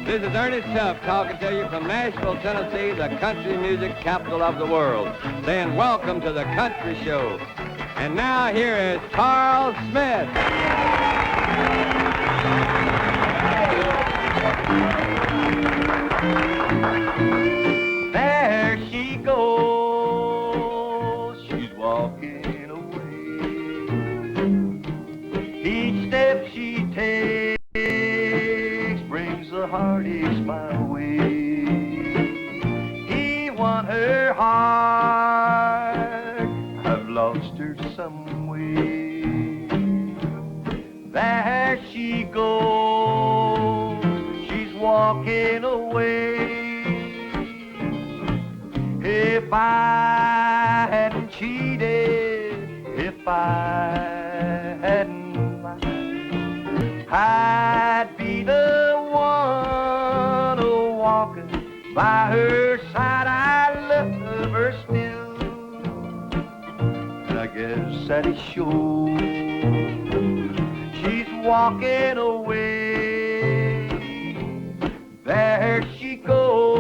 This is Ernest Tubb talking to you from Nashville, Tennessee, the country music capital of the world, saying welcome to the Country Show. And now here is Carl Smith. There she goes, she's walking away. Each step she takes brings the heartaches my way. He won her heart, I've lost her some way. There she goes, she's walking away. If I hadn't cheated, if I hadn't lied, I'd be the one walking by her side. I love her still, and I guess that it shows. She's walking away, there she goes.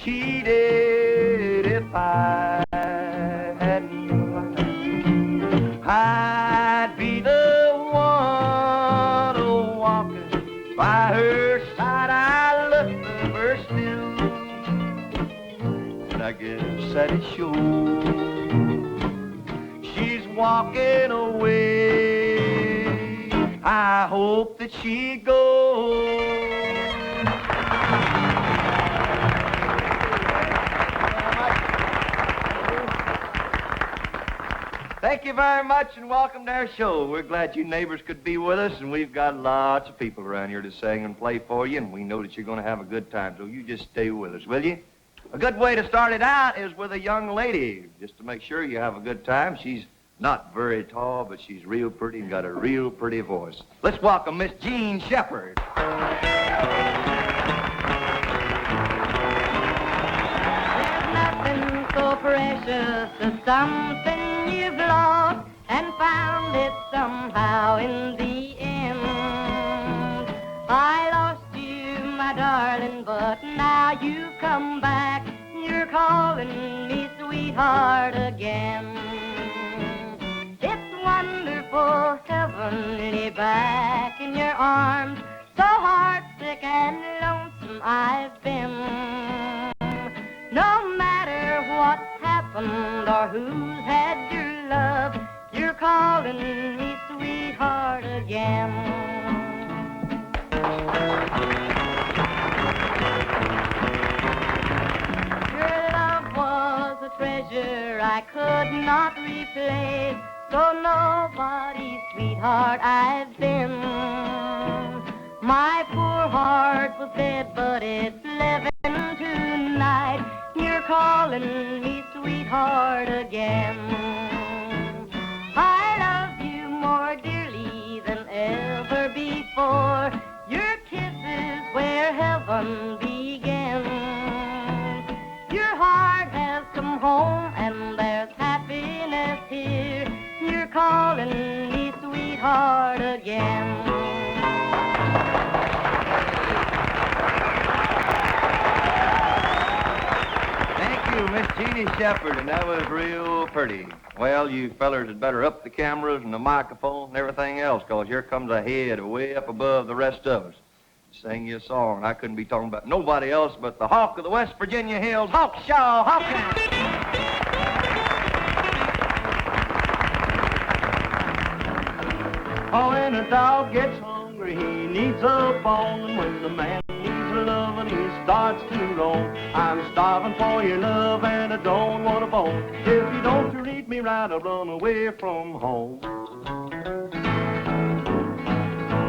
Cheated, if I hadn't lied, I'd be the one walking by her side. I love her still, and I guess that it shows. She's walking away, I hope that she goes. Thank you very much and welcome to our show. We're glad you neighbors could be with us, and we've got lots of people around here to sing and play for you, and we know that you're going to have a good time, so you just stay with us, will you? A good way to start it out is with a young lady, just to make sure you have a good time. She's not very tall, but she's real pretty and got a real pretty voice. Let's welcome Miss Jean Shepard. There's nothing so precious as something you've lost and found it somehow in the end. I lost you, my darling, but now you've come back. You're calling me sweetheart again. It's wonderful, heavenly back in your arms. So heartsick and lonesome I've been. No matter what's happened or who's had your love, you're calling me sweetheart again. Your love was a treasure I could not replace, so nobody's sweetheart I've been. My poor heart was dead, but it's living tonight. You're calling me sweetheart again. I love you more dearly than ever before. Your kisses where heaven begins. Your heart has come home and there's happiness here. You're calling me sweetheart again. Miss Jeannie Shepard, and that was real pretty. Well, you fellers had better up the cameras and the microphone and everything else, 'cause here comes a head way up above the rest of us. Sing you a song. I couldn't be talking about nobody else but the Hawk of the West Virginia Hills, Hawkshaw, Hawkins. Oh, when a dog gets hungry, he needs a bone. And when the man needs love and he starts to roam, I'm starving for your love and I don't want a bone. If you don't treat me right, I'll run away from home.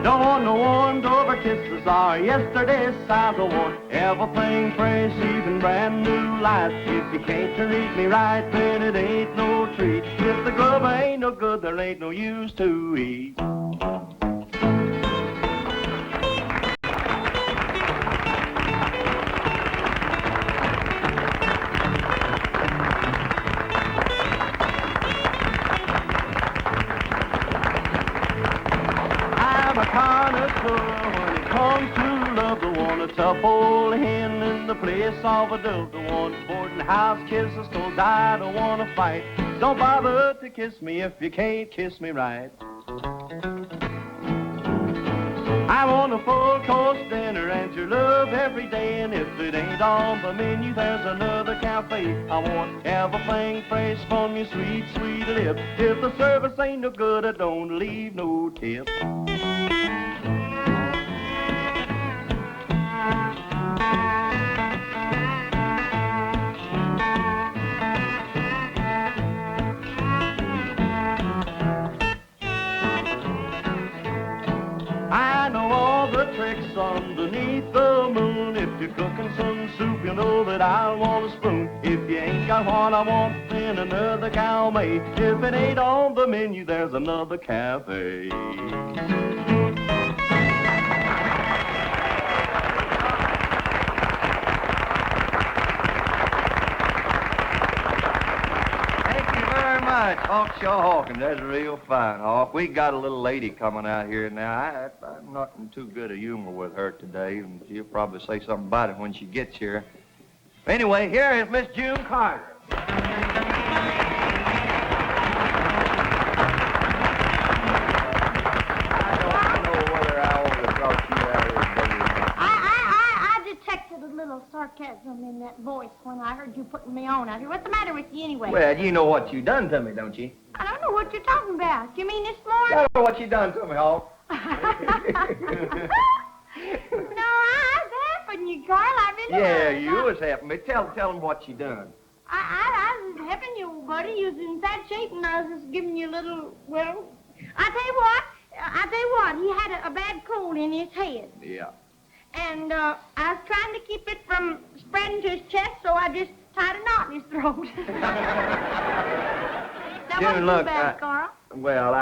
Don't want no warmed-over kisses or yesterday's size. I want everything fresh, even brand new life. If you can't treat me right, then it ain't no treat. If the grub ain't no good, there ain't no use to eat. A tough old hen in the place of a dove, the one boarding house kisses, 'cause I don't want to fight. Don't bother to kiss me if you can't kiss me right. I want a full course dinner and your love every day, and if it ain't on the menu, there's another cafe. I want everything fresh from your sweet, sweet lips. If the service ain't no good, I don't leave no tip. I know all the tricks underneath the moon. If you're cooking some soup, you know that I'll want a spoon. If you ain't got what I want, then another cow may. If it ain't on the menu, there's another cafe. Hawkshaw Hawkins, that's real fine, Hawk. We got a little lady coming out here now. I'm not in too good a humor with her today, and she'll probably say something about it when she gets here. Anyway, here is Miss June Carter. I don't know whether I ought to talk to you out here, baby. I detected a little sarcasm in that voice when I heard you putting me on out here. What's the matter with you anyway? Well, you know what you done to me, don't you? I don't know what you're talking about. You mean this morning? I know what you done to me, Hawk. No, I was helping you, Carl. I really Yeah, was. you was helping me. Tell them what you done. I was helping you, buddy. You was in bad shape, and I was just giving you a little, well, I tell you what, he had a bad cold in his head. Yeah. And I was trying to keep it from spreading to his chest, so I just tied a knot in his throat. That wasn't look, too bad, Carl. Well,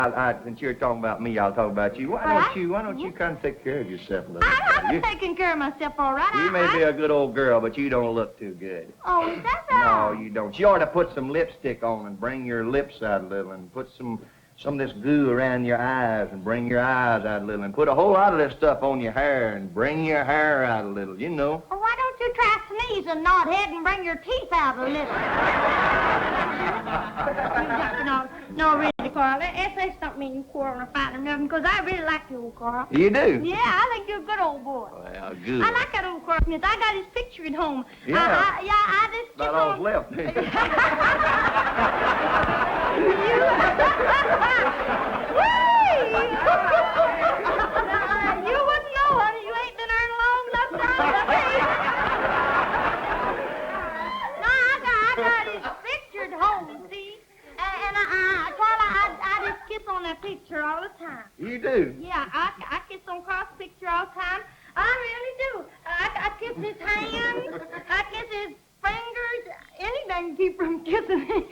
since you're talking about me, I'll talk about you. Why don't you kind of take care of yourself a little bit? I'm taking care of myself all right. You may be a good old girl, but you don't look too good. Oh, is that so? No, you don't. You ought to put some lipstick on and bring your lips out a little, and put some of this goo around your eyes and bring your eyes out a little, and put a whole lot of this stuff on your hair and bring your hair out a little, you know. Well, why don't you try sneeze and nod head and bring your teeth out a little? No, really, Carl. Let's say something mean you quarrel or fight or nothing, because I really like you, old Carl. You do? Yeah, I think you're a good old boy. Well, good. I like that old Carl Smith. I got his picture at home. Yeah. I just About all's left. You wouldn't know, honey. You ain't been earning long enough time to see. No, I got his picture at home, see? And Carla, I just kiss on that picture all the time. You do? Yeah, I kiss on Carl's picture all the time. I really do. I kiss his hands. I kiss his fingers. Anything to keep from kissing him.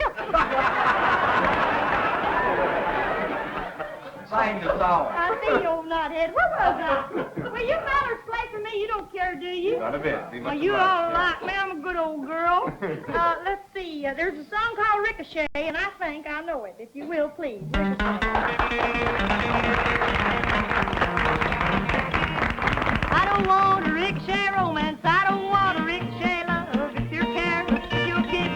Sing the song. I see you, old knothead. What was that? Well, you fellas play for me. You don't care, do you? Not a bit. Well, you all like me. I'm a good old girl. Let's see. There's a song called Ricochet, and I think I know it. If you will, please. Ricochet. I don't want a ricochet romance. I don't want a ricochet love. If you're careless with your kiss,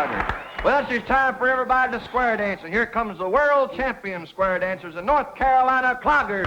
partner. Well, it's time for everybody to square dance, and here comes the world champion square dancers, the North Carolina Cloggers.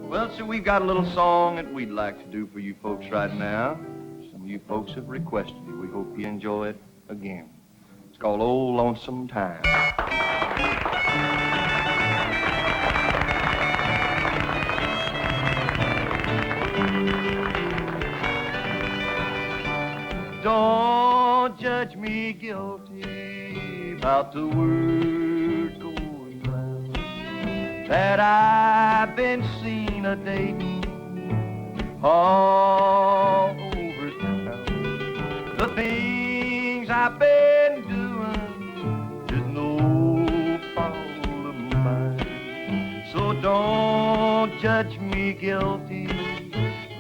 Well, so we've got a little song that we'd like to do for you folks right now. Some of you folks have requested it. We hope you enjoy it again. It's called Old Lonesome Time. Don't judge me guilty about the word going round that I've been seen a-dating all over town. The things I've been doing is no fault of mine. So don't judge me guilty,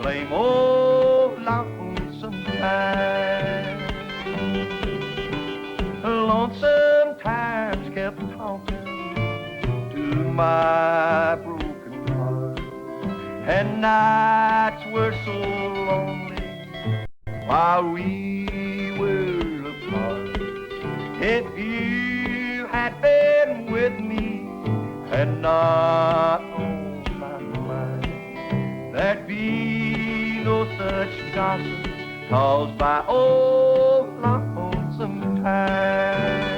blame old lonesome time. Lonesome times kept talking to my broken heart, and nights were so lonely while we were apart. If you had been with me and not on my mind, there'd be no such gossip caused by old lonesome time.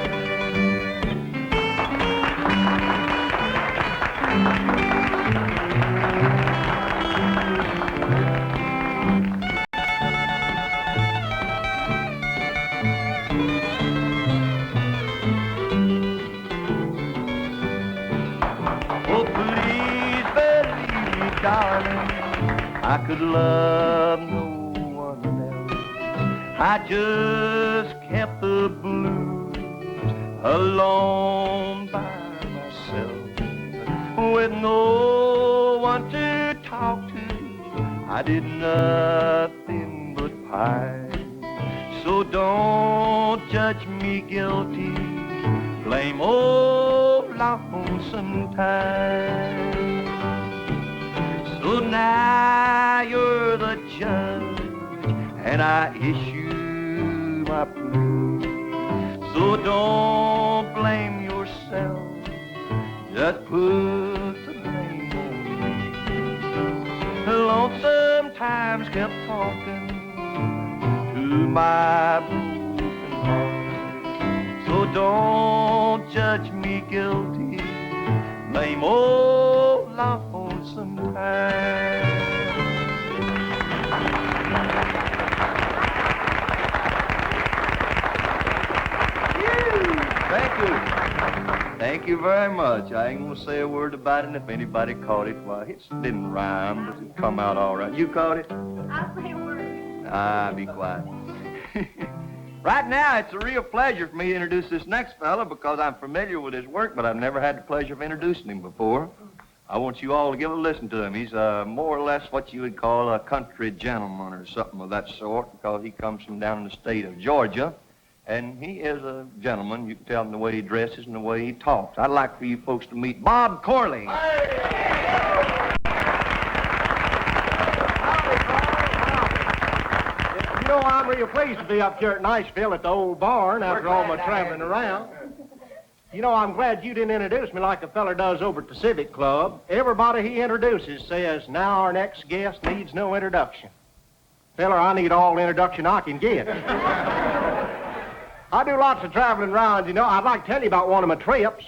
Oh, please believe me, darling, I could love no one else. I just kept the blues alone by myself, with no one to talk to. I did nothing but pine. So don't judge me guilty, blame old lonesome time. So now you're the judge, and I issue my plea. So don't blame yourself, just put the blame on me. Lonesome times kept talking to my broken heart. So don't judge me guilty, blame old lonesome time. Thank you. Thank you very much. I ain't gonna say a word about it, and if anybody caught it, well, it didn't rhyme, but it come out all right. You caught it? I'll say a word. Ah, be quiet. Right now, it's a real pleasure for me to introduce this next fella because I'm familiar with his work, but I've never had the pleasure of introducing him before. I want you all to give a listen to him. He's more or less what you would call a country gentleman or something of that sort because he comes from down in the state of Georgia. And he is a gentleman. You can tell him the way he dresses and the way he talks. I'd like for you folks to meet Bob Corley. You know, I'm real pleased to be up here at Niceville at the old barn after all my traveling around. You know, I'm glad you didn't introduce me like a feller does over at the Civic Club. Everybody he introduces says, now our next guest needs no introduction. Feller, I need all the introduction I can get. I do lots of traveling around, you know. I'd like to tell you about one of my trips.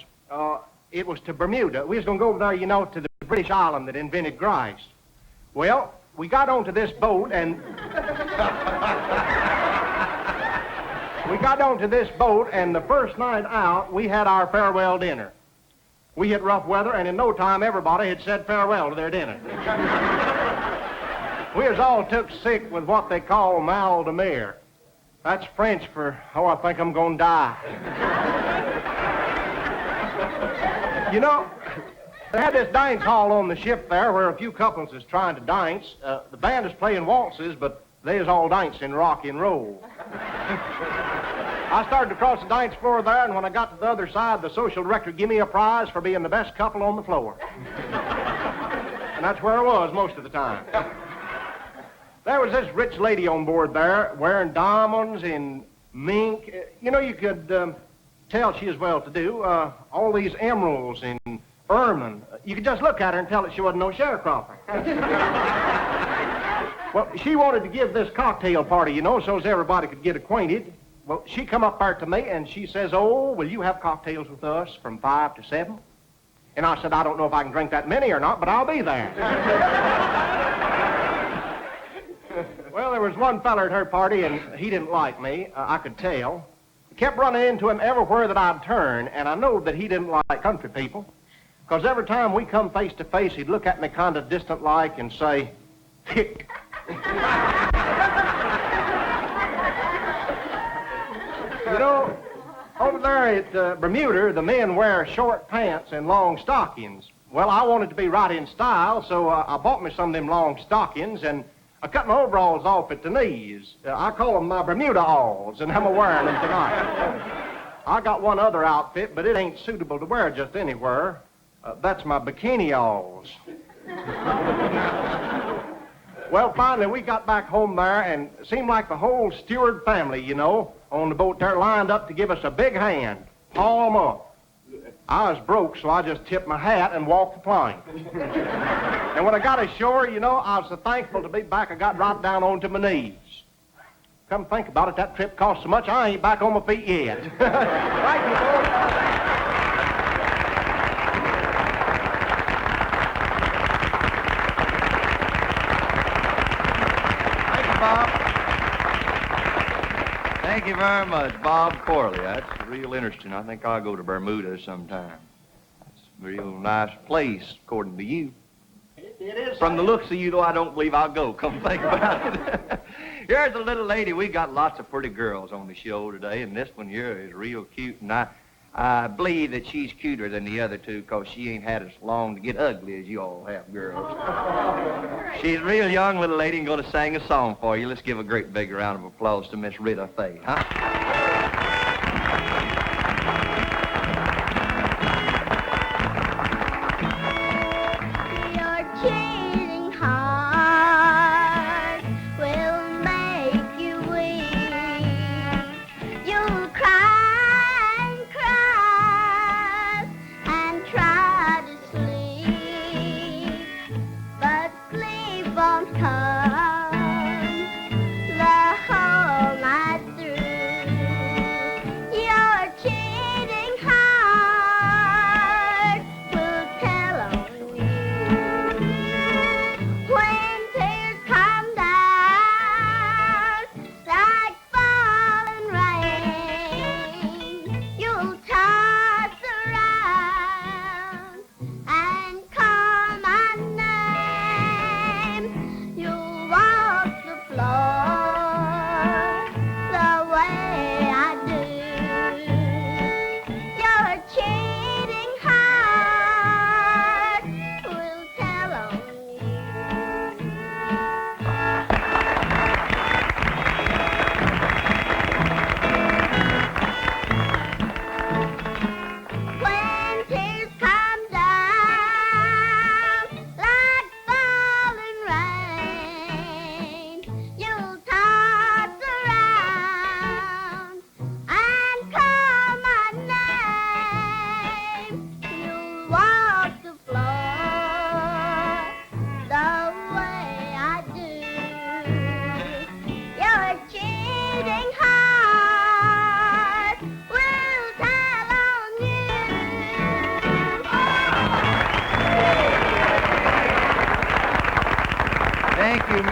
It was to Bermuda. We was going to go over there, you know, to the British island that invented Christ. Well, we got onto this boat and... the first night out, we had our farewell dinner. We hit rough weather, and in no time, everybody had said farewell to their dinner. We was all took sick with what they call mal de mer. That's French for, oh, I think I'm going to die. You know, they had this dance hall on the ship there where a few couples is trying to dance. The band is playing waltzes, but they is all dancing rock and roll. I started to cross the dance floor there, and when I got to the other side, the social director gave me a prize for being the best couple on the floor. And that's where I was most of the time. There was this rich lady on board there wearing diamonds and mink. You know, you could tell she was well-to-do. All these emeralds and ermine. You could just look at her and tell that she wasn't no sharecropper. Well, she wanted to give this cocktail party, you know, so as everybody could get acquainted. Well, she come up there to me and she says, oh, will you have cocktails with us from 5 to 7? And I said, I don't know if I can drink that many or not, but I'll be there. Well, there was one feller at her party, and he didn't like me. I could tell. I kept running into him everywhere that I'd turn, and I know that he didn't like country people, because every time we come face to face, he'd look at me kind of distant-like and say, hick. You know, over there at Bermuda, the men wear short pants and long stockings. Well, I wanted to be right in style, so I bought me some of them long stockings, and I cut my overalls off at the knees. I call them my Bermuda-alls, and I'm wearing them tonight. I got one other outfit, but it ain't suitable to wear just anywhere. That's my bikini-alls. Well, finally, we got back home there, and it seemed like the whole Stewart family, you know, on the boat there lined up to give us a big hand, palm up. I was broke, so I just tipped my hat and walked the plank. And when I got ashore, you know, I was so thankful to be back, I got right down onto my knees. Come think about it, that trip cost so much, I ain't back on my feet yet. Thank you, folks. Thank you very much, Bob Corley. That's real interesting. I think I'll go to Bermuda sometime. It's a real nice place, according to you. It is. From the looks of you, though, I don't believe I'll go. Come think about it. Here's a little lady. We got lots of pretty girls on the show today, and this one here is real cute, and I believe that she's cuter than the other two because she ain't had as long to get ugly as you all have, girls. She's a real young little lady and going to sing a song for you. Let's give a great big round of applause to Miss Rita Faye, huh? Your cheating heart will make you weep. You'll cry and cry and try to sleep, but sleep won't come the whole night through.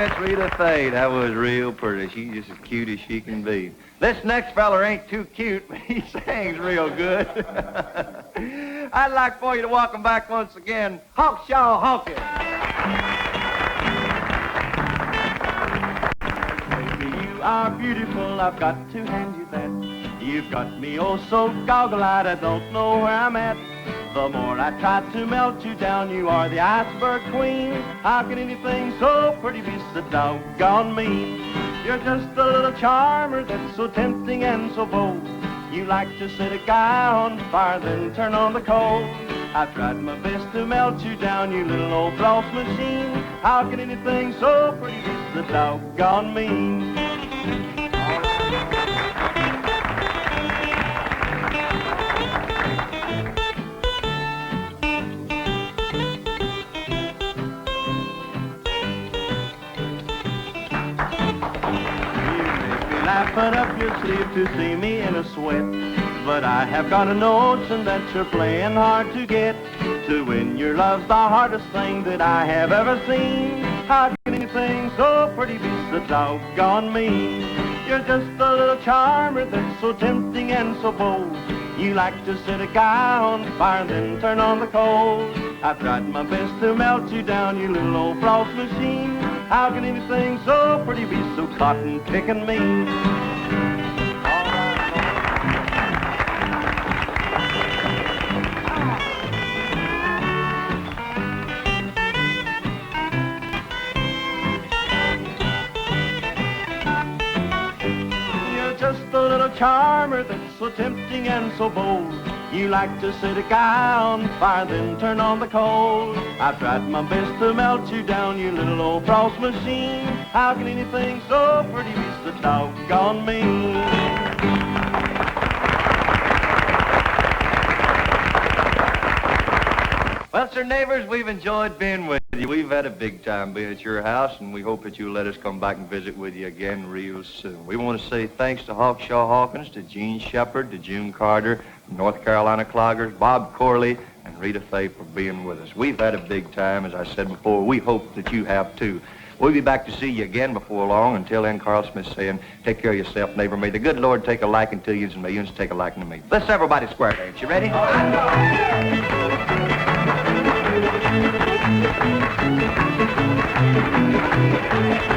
Miss Rita Faye. That was real pretty. She's just as cute as she can be. This next feller ain't too cute, but he sings real good. I'd like for you to welcome back once again, Hawkshaw Hawkins. Baby, you are beautiful, I've got to hand you that. You've got me oh so goggle-eyed, I don't know where I'm at. The more I try to melt you down, you are the iceberg queen. How can anything so pretty be so doggone mean? You're just a little charmer that's so tempting and so bold. You like to set a guy on fire, then turn on the coal. I've tried my best to melt you down, you little old frost machine. How can anything so pretty be so doggone mean? Put up your sleeve to see me in a sweat. But I have got a notion that you're playing hard to get. To win your love's the hardest thing that I have ever seen. How can anything so pretty be so doggone mean? You're just a little charmer that's so tempting and so bold. You like to set a guy on fire, then turn on the coal. I've tried my best to melt you down, you little old frost machine. How can anything so pretty be so cotton-picking mean? You're just a little charmer that's so tempting and so bold. You like to set a guy on fire, then turn on the coal. I've tried my best to melt you down, you little old frost machine. How can anything so pretty be so doggone mean? Well, sir, neighbors, we've enjoyed being with you. We've had a big time being at your house, and we hope that you'll let us come back and visit with you again real soon. We want to say thanks to Hawkshaw Hawkins, to Gene Shepard, to June Carter, North Carolina Cloggers, Bob Corley, and Rita Faye for being with us. We've had a big time, as I said before. We hope that you have, too. We'll be back to see you again before long. Until then, Carl Smith's saying, take care of yourself, neighbor. May the good Lord take a liking to you, and may you take a liking to me. Let's everybody square dance. You ready? Thank you.